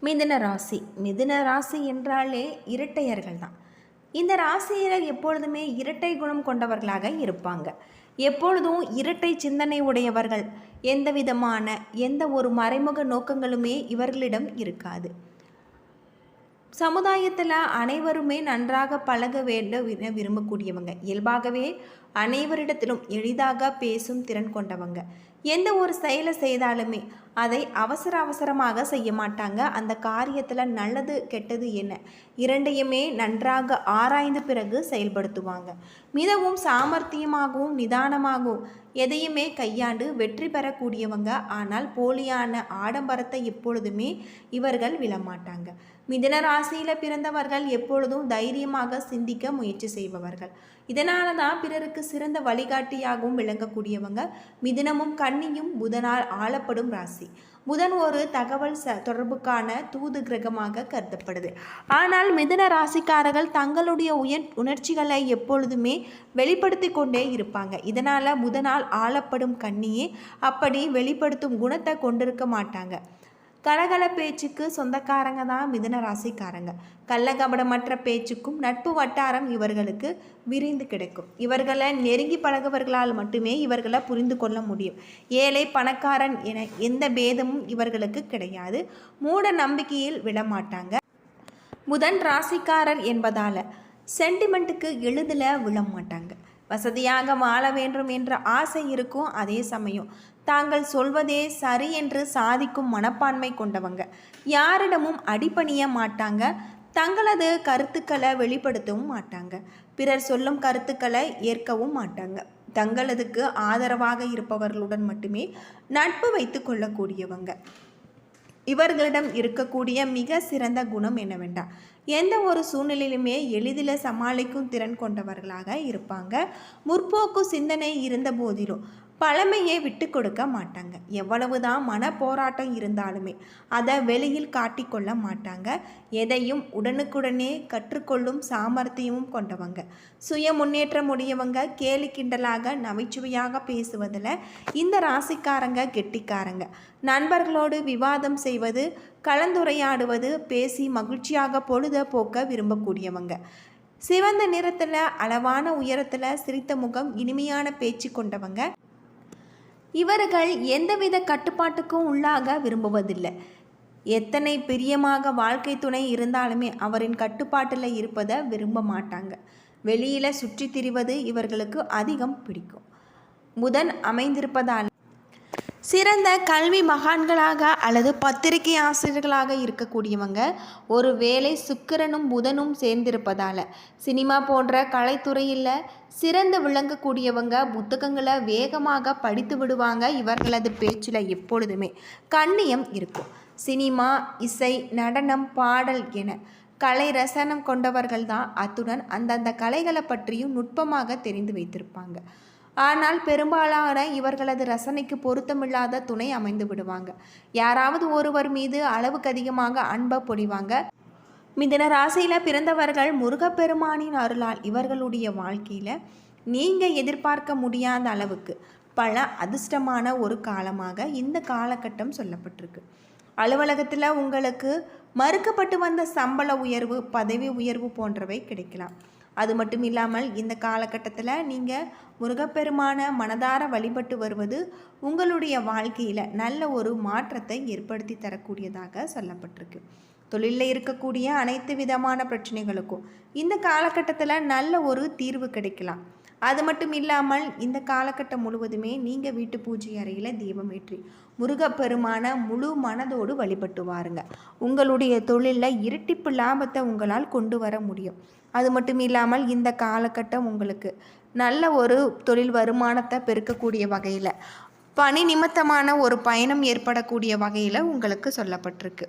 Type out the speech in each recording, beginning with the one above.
மிதுன ராசி. மிதுன ராசி என்றாலே இரட்டையர்கள் தான். இந்த ராசியில் எப்பொழுதுமே இரட்டை குணம் கொண்டவர்களாக இருப்பாங்க. எப்பொழுதும் இரட்டை சிந்தனை உடையவர்கள். எந்த ஒரு மறைமுக நோக்கங்களுமே இவர்களிடம் இருக்காது. சமுதாயத்தில் அனைவருமே நன்றாக பழக வேண்டும் என விரும்பக்கூடியவங்க. இயல்பாகவே அனைவரிடத்திலும் எளிதாக பேசும் திறன் கொண்டவங்க. எந்த ஒரு செயலை செய்தாலுமே அதை அவசரமாக செய்ய மாட்டாங்க. அந்த காரியத்தில் நல்லது கெட்டது என்ன இரண்டையுமே நன்றாக ஆராய்ந்த பிறகு செயல்படுத்துவாங்க. மிகவும் சாமர்த்தியமாகவும் நிதானமாகவும் எதையுமே கையாண்டு வெற்றி பெறக்கூடியவங்க. ஆனால் போலியான ஆடம்பரத்தை எப்பொழுதுமே இவர்கள் விழமாட்டாங்க. மிதுன ராசியில் பிறந்தவர்கள் எப்பொழுதும் தைரியமாக சிந்திக்க முயற்சி செய்பவர்கள். இதனால தான் பிறருக்கு சிறந்த வழிகாட்டியாகவும் விளங்கக்கூடியவங்க. மிதுனமும் கன்னியும் புதனால் ஆளப்படும் ராசி. புதன் ஒரு தகவல் தொடர்புக்கான தூது கிரகமாக கருதப்படுது. ஆனால் மிதுன ராசிக்காரர்கள் தங்களுடைய உணர்ச்சிகளை எப்பொழுதுமே வெளிப்படுத்தி கொண்டே இருப்பாங்க. இதனால் புதனால் ஆளப்படும் கன்னியே அப்படி வெளிப்படுத்தும் குணத்தை கொண்டிருக்க மாட்டாங்க. கலகல பேச்சுக்கு சொந்தக்காரங்க தான் மிதுன ராசிக்காரங்க. கள்ளகபடமற்ற பேச்சுக்கும் நட்பு வட்டாரம் இவர்களுக்கு விரிந்து கிடைக்கும். இவர்களை நெருங்கி பழகுவர்களால் மட்டுமே இவர்களை புரிந்து கொள்ள முடியும். ஏழை பணக்காரன் என எந்த பேதமும் இவர்களுக்கு கிடையாது. மூட நம்பிக்கையில் விழமாட்டாங்க. புதன் ராசிக்காரர் என்பதால் சென்டிமெண்ட்டுக்கு எளிதில் விழமாட்டாங்க. வசதியாக வாழ வேண்டும் என்ற ஆசை இருக்கும். அதே சமயம் தாங்கள் சொல்வதே சரி என்று சாதிக்கும் மனப்பான்மை கொண்டவங்க. யாரிடமும் அடிபணிய மாட்டாங்க. தங்களது கருத்துக்களை வெளிப்படுத்தவும் மாட்டாங்க. பிறர் சொல்லும் கருத்துக்களை ஏற்கவும் மாட்டாங்க. தங்களதுக்கு ஆதரவாக இருப்பவர்களுடன் மட்டுமே நட்பு வைத்து கொள்ளக்கூடியவங்க. இவர்களிடம் இருக்கக்கூடிய மிக சிறந்த குணம் என்னவென்றால் எந்த ஒரு சூழ்நிலையிலுமே எளிதில் சமாளிக்கும் திறன் கொண்டவர்களாக இருப்பாங்க. முற்போக்கு சிந்தனை இருந்த போதிலும் பழமையை விட்டு கொடுக்க மாட்டாங்க. எவ்வளவுதான் மன போராட்டம் இருந்தாலுமே அதை வெளியில் காட்டிக்கொள்ள மாட்டாங்க. எதையும் உடனுக்குடனே கற்றுக்கொள்ளும் சாமர்த்தியமும் கொண்டவங்க. சுய முன்னேற்றம் உடையவங்க. கேலி கிண்டலாக நகைச்சுவையாக பேசுவதில் இந்த ராசிக்காரங்க கெட்டிக்காரங்க. நண்பர்களோடு விவாதம் செய்வது, கலந்துரையாடுவது, பேசி மகிழ்ச்சியாக பொழுத போக்க விரும்பக்கூடியவங்க. சிவந்த நிறத்தில் அளவான உயரத்தில் சிரித்த முகம், இனிமையான பேச்சு கொண்டவங்க. இவர்கள் எந்தவித கட்டுப்பாட்டுக்கும் உள்ளாக விரும்புவதில்லை. எத்தனை பிரியமாக வாழ்க்கை துணை இருந்தாலுமே அவரின் கட்டுப்பாட்டில் இருப்பதை விரும்ப மாட்டாங்க. வெளியில் சுற்றி திரிவது இவர்களுக்கு அதிகம் பிடிக்கும். புதன் அமைந்திருப்பதால் சிறந்த கல்வி மகான்களாக அல்லது பத்திரிகை ஆசிரியர்களாக இருக்கக்கூடியவங்க. ஒரு வேளை சுக்கிரனும் புதனும் சேர்ந்திருப்பதால் சினிமா போன்ற கலைத்துறையில் சிறந்து விளங்கக்கூடியவங்க. புத்தகங்களை வேகமாக படித்து விடுவாங்க. இவர்களது பேச்சில் எப்பொழுதுமே கண்ணியம் இருக்கும். சினிமா, இசை, நடனம், பாடல் என கலை ரசனம் கொண்டவர்கள் தான். அத்துடன் அந்தந்த கலைகளை பற்றியும் நுட்பமாக தெரிந்து வைத்திருப்பாங்க. ஆனால் பெரும்பாலான இவர்களது ரசனைக்கு பொருத்தமில்லாத துணை அமைந்து விடுவாங்க. யாராவது ஒருவர் மீது அளவுக்கு அதிகமாக அன்பை பொழிவாங்க. மிதுன ராசியில் பிறந்தவர்கள் முருகப்பெருமானின் அருளால் இவர்களுடைய வாழ்க்கையில் நீங்கள் எதிர்பார்க்க முடியாத அளவுக்கு பல அதிர்ஷ்டமான ஒரு காலமாக இந்த காலகட்டம் சொல்லப்பட்டிருக்கு. அலுவலகத்தில் உங்களுக்கு மறுக்கப்பட்டு வந்த சம்பள உயர்வு, பதவி உயர்வு போன்றவை கிடைக்கலாம். அது மட்டும் இல்லாமல் இந்த காலகட்டத்தில் நீங்கள் முருகப்பெருமான மனதார வழிபட்டு வருவது உங்களுடைய வாழ்க்கையில் நல்ல ஒரு மாற்றத்தை ஏற்படுத்தி தரக்கூடியதாக சொல்லப்பட்டிருக்கு. தொழிலில் இருக்கக்கூடிய அனைத்து விதமான பிரச்சனைகளுக்கும் இந்த காலகட்டத்தில் நல்ல ஒரு தீர்வு கிடைக்கலாம். அது மட்டும் இல்லாமல் இந்த காலகட்டம் முழுவதுமே நீங்கள் வீட்டு பூஜை அறையில் தீபம் ஏற்றி முருகப்பெருமான முழு மனதோடு வழிபட்டு வாருங்க. உங்களுடைய தொழிலில் இரட்டிப்பு லாபத்தை உங்களால் கொண்டு வர முடியும். அது மட்டும் இல்லாமல் இந்த காலகட்டம் உங்களுக்கு நல்ல ஒரு தொழில் வருமானத்தை பெருக்கக்கூடிய வகையில், பணி நிமித்தமான ஒரு பயணம் ஏற்படக்கூடிய வகையில் உங்களுக்கு சொல்லப்பட்டிருக்கு.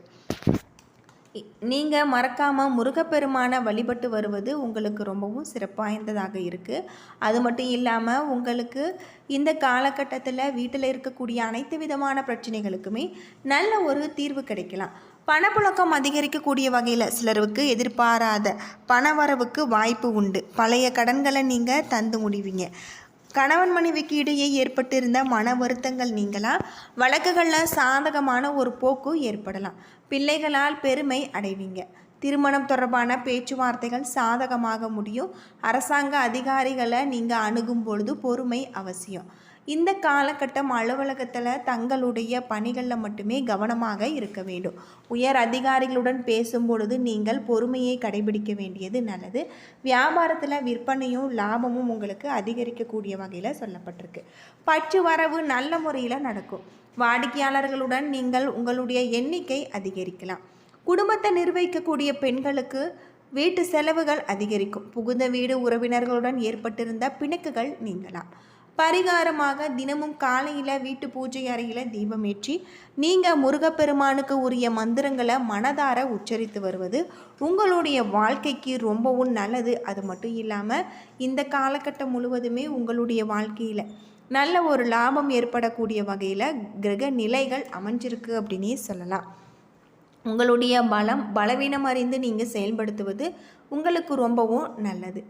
நீங்கள் மறக்காமல் முருகப்பெருமானை வழிபட்டு வருவது உங்களுக்கு ரொம்பவும் சிறப்பாய்ந்ததாக இருக்குது. அது மட்டும் இல்லாமல் உங்களுக்கு இந்த காலகட்டத்தில் வீட்டில் இருக்கக்கூடிய அனைத்து விதமான பிரச்சனைகளுக்குமே நல்ல ஒரு தீர்வு கிடைக்கலாம். பணப்புழக்கம் அதிகரிக்கக்கூடிய வகையில் சிலருக்கு எதிர்பாராத பணவரவுக்கு வாய்ப்பு உண்டு. பழைய கடன்களை நீங்கள் தந்து முடிவீங்க. கணவன் மனைவிக்கு இடையே ஏற்பட்டிருந்த மன வருத்தங்கள் நீங்களாம். வழக்குகளில் சாதகமான ஒரு போக்கு ஏற்படலாம். பிள்ளைகளால் பெருமை அடைவீங்க. திருமணம் தொடர்பான பேச்சுவார்த்தைகள் சாதகமாக முடியும். அரசாங்க அதிகாரிகளை நீங்கள் அணுகும் பொழுது பொறுமை அவசியம். இந்த காலகட்டம் அலுவலகத்தில் தங்களுடைய பணிகளில் மட்டுமே கவனமாக இருக்க வேண்டும். உயர் அதிகாரிகளுடன் பேசும் பொழுது நீங்கள் பொறுமையை கடைபிடிக்க வேண்டியது நல்லது. வியாபாரத்தில் விற்பனையும் லாபமும் உங்களுக்கு அதிகரிக்கக்கூடிய வகையில் சொல்லப்பட்டிருக்கு. பற்று வரவு நல்ல முறையில் நடக்கும். வாடிக்கையாளர்களுடன் நீங்கள் உங்களுடைய எண்ணிக்கை அதிகரிக்கலாம். குடும்பத்தை நிர்வகிக்கக்கூடிய பெண்களுக்கு வீட்டு செலவுகள் அதிகரிக்கும். புகுந்த வீடு உறவினர்களுடன் ஏற்பட்டிருந்த பிணக்குகள் நீங்கலாம். பரிகாரமாக தினமும் காலையில் வீட்டு பூஜை அறையில் தீபமேற்றி நீங்கள் முருகப்பெருமானுக்கு உரிய மந்திரங்களை மனதார உச்சரித்து வருவது உங்களுடைய வாழ்க்கைக்கு ரொம்பவும் நல்லது. அது மட்டும் இல்லாமல் இந்த காலகட்டம் முழுவதுமே உங்களுடைய வாழ்க்கையில் நல்ல ஒரு லாபம் ஏற்படக்கூடிய வகையில் கிரக நிலைகள் அமைஞ்சிருக்கு அப்படின்னே சொல்லலாம். உங்களுடைய பலவீனம் அறிந்து நீங்கள் செயல்படுத்துவது உங்களுக்கு ரொம்பவும் நல்லது.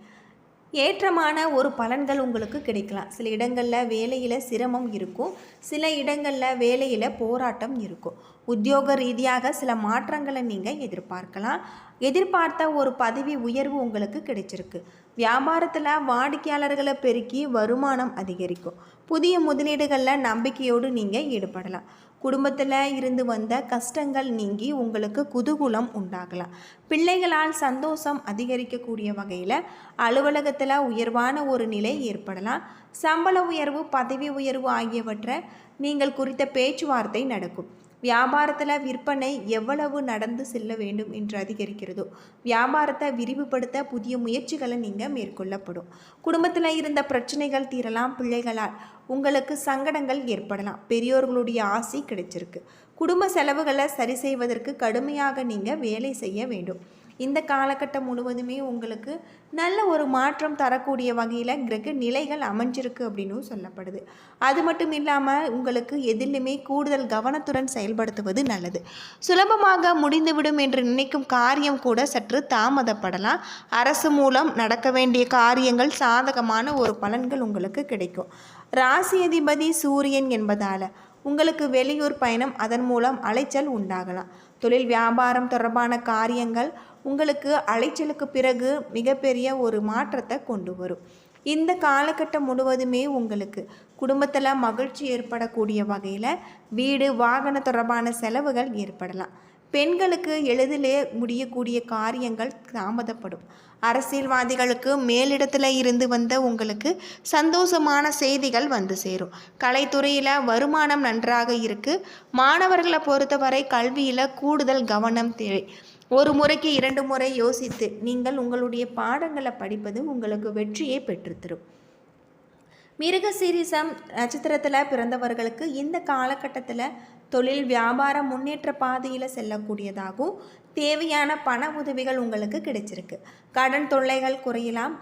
ஏற்றமான ஒரு பலன்கள் உங்களுக்கு கிடைக்கலாம். சில இடங்களில் வேலையில் சிரமம் இருக்கும். சில இடங்களில் வேலையில் போராட்டம் இருக்கும். உத்தியோக ரீதியாக சில மாற்றங்களை நீங்கள் எதிர்பார்க்கலாம். எதிர்பார்த்த ஒரு பதவி உயர்வு உங்களுக்கு கிடைச்சிருக்கு. வியாபாரத்தில் வாடிக்கையாளர்களை பெருக்கி வருமானம் அதிகரிக்கும். புதிய முதலீடுகளில் நம்பிக்கையோடு நீங்கள் ஈடுபடலாம். குடும்பத்தில் இருந்து வந்த கஷ்டங்கள் நீங்கி உங்களுக்கு குதூகூலம் உண்டாகலாம். பிள்ளைகளால் சந்தோஷம் அதிகரிக்கக்கூடிய வகையில் அலுவலகத்தில் உயர்வான ஒரு நிலை ஏற்படலாம். சம்பள உயர்வு, பதவி உயர்வு ஆகியவற்றை நீங்கள் குறித்த பேச்சுவார்த்தை நடக்கும். வியாபாரத்தில் விற்பனை எவ்வளவு நடந்து செல்ல வேண்டும் என்று அதிகரிக்கிறதோ வியாபாரத்தை விரிவுபடுத்த புதிய முயற்சிகளை நீங்கள் மேற்கொள்ளப்படும். குடும்பத்தில் இருந்த பிரச்சனைகள் தீரலாம். பிள்ளைகளால் உங்களுக்கு சங்கடங்கள் ஏற்படலாம். பெரியோர்களுடைய ஆசை கிடைச்சிருக்கு. குடும்ப செலவுகளை சரி செய்வதற்கு கடுமையாக நீங்கள் வேலை செய்ய வேண்டும். இந்த காலகட்டம் முழுவதுமே உங்களுக்கு நல்ல ஒரு மாற்றம் தரக்கூடிய வகையில் கிரக நிலைகள் அமைஞ்சிருக்கு அப்படின்னு சொல்லப்படுது. அது மட்டும் இல்லாமல் உங்களுக்கு எதிலுமே கூடுதல் கவனத்துடன் செயல்படுத்துவது நல்லது. சுலபமாக முடிந்துவிடும் என்று நினைக்கும் காரியம் கூட சற்று தாமதப்படலாம். அரசு மூலம் நடக்க வேண்டிய காரியங்கள் சாதகமான ஒரு பலன்கள் உங்களுக்கு கிடைக்கும். ராசி அதிபதி சூரியன் என்பதால் உங்களுக்கு வெளியூர் பயணம், அதன் மூலம் அலைச்சல் உண்டாகலாம். தொழில் வியாபாரம் தொடர்பான காரியங்கள் உங்களுக்கு அலைச்சலுக்கு பிறகு மிகப்பெரிய ஒரு மாற்றத்தை கொண்டு வரும். இந்த காலகட்டம் முழுவதுமே உங்களுக்கு குடும்பத்தில் மகிழ்ச்சி ஏற்படக்கூடிய வகையில் வீடு வாகன தொடர்பான செலவுகள் ஏற்படலாம். பெண்களுக்கு எளிதிலே முடியக்கூடிய காரியங்கள் தாமதப்படும். அரசியல்வாதிகளுக்கு மேலிடத்தில் இருந்து வந்த உங்களுக்கு சந்தோஷமான செய்திகள் வந்து சேரும். கலைத்துறையில் வருமானம் நன்றாக இருக்குது. மாணவர்களை பொறுத்தவரை கல்வியில் கூடுதல் கவனம் தேவை. ஒரு முறைக்கு 2 முறை யோசித்து நீங்கள் உங்களுடைய பாடங்களை படிப்பது உங்களுக்கு வெற்றியை பெற்றுத்தரும். மிருகசீரிசம் நட்சத்திரத்தில் பிறந்தவர்களுக்கு இந்த காலகட்டத்தில் தொழில் வியாபாரம் முன்னேற்ற பாதையில் செல்லக்கூடியதாகவும் தேவையான பண உதவிகள் உங்களுக்கு கிடைச்சிருக்கு. கடன் தொல்லைகள் குறையலாம்.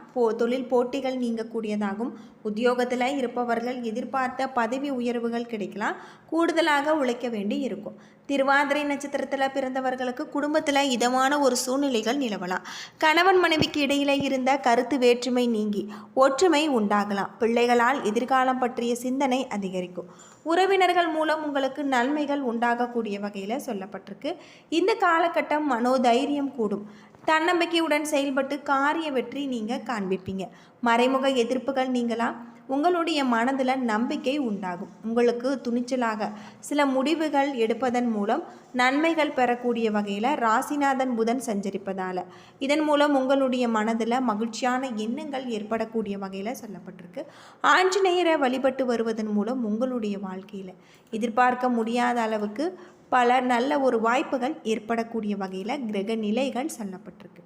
தொழில் போட்டிகள் நீங்கக்கூடியதாகும். உத்தியோகத்தில் இருப்பவர்கள் எதிர்பார்த்த பதவி உயர்வுகள் கிடைக்கலாம். கூடுதலாக உழைக்க வேண்டி இருக்கும். திருவாதிரை நட்சத்திரத்தில் பிறந்தவர்களுக்கு குடும்பத்தில் இதமான ஒரு சூழ்நிலைகள் நிலவலாம். கணவன் மனைவிக்கு இடையில இருந்த கருத்து வேற்றுமை நீங்கி ஒற்றுமை உண்டாகலாம். பிள்ளைகளால் எதிர்காலம் பற்றிய சிந்தனை அதிகரிக்கும். உறவினர்கள் மூலம் உங்களுக்கு நன்மைகள் உண்டாகக்கூடிய வகையில் சொல்லப்பட்டிருக்கு. இந்த காலகட்டம் மனோதைரியம் கூடும். தன்னம்பிக்கையுடன் செயல்பட்டு காரிய வெற்றி நீங்கள் காண்பிப்பீங்க. மறைமுக எதிர்ப்புகள் நீங்களாம். உங்களுடைய மனதில் நம்பிக்கை உண்டாகும். உங்களுக்கு துணிச்சலாக சில முடிவுகள் எடுப்பதன் மூலம் நன்மைகள் பெறக்கூடிய வகையில் ராசிநாதன் புதன் சஞ்சரிப்பதால் இதன் மூலம் உங்களுடைய மனதில் மகிழ்ச்சியான எண்ணங்கள் ஏற்படக்கூடிய வகையில் சொல்லப்பட்டிருக்கு. ஆஞ்சநேயரை வழிபட்டு வருவதன் மூலம் உங்களுடைய வாழ்க்கையில் எதிர்பார்க்க முடியாத அளவுக்கு பல நல்ல ஒரு வாய்ப்புகள் ஏற்படக்கூடிய வகையில் கிரக நிலைகள் சொல்லப்பட்டிருக்கு.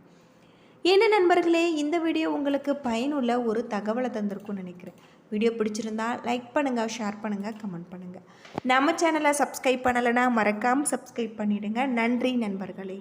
என்ன நண்பர்களே, இந்த வீடியோ உங்களுக்கு பயனுள்ள ஒரு தகவலை தந்திருக்கும்னு நினைக்கிறேன். வீடியோ பிடிச்சிருந்தால் லைக் பண்ணுங்கள், ஷேர் பண்ணுங்கள், கமெண்ட் பண்ணுங்கள். நம்ம சேனலை சப்ஸ்கிரைப் பண்ணலைன்னா மறக்காமல் சப்ஸ்கிரைப் பண்ணிவிடுங்க. நன்றி நண்பர்களே.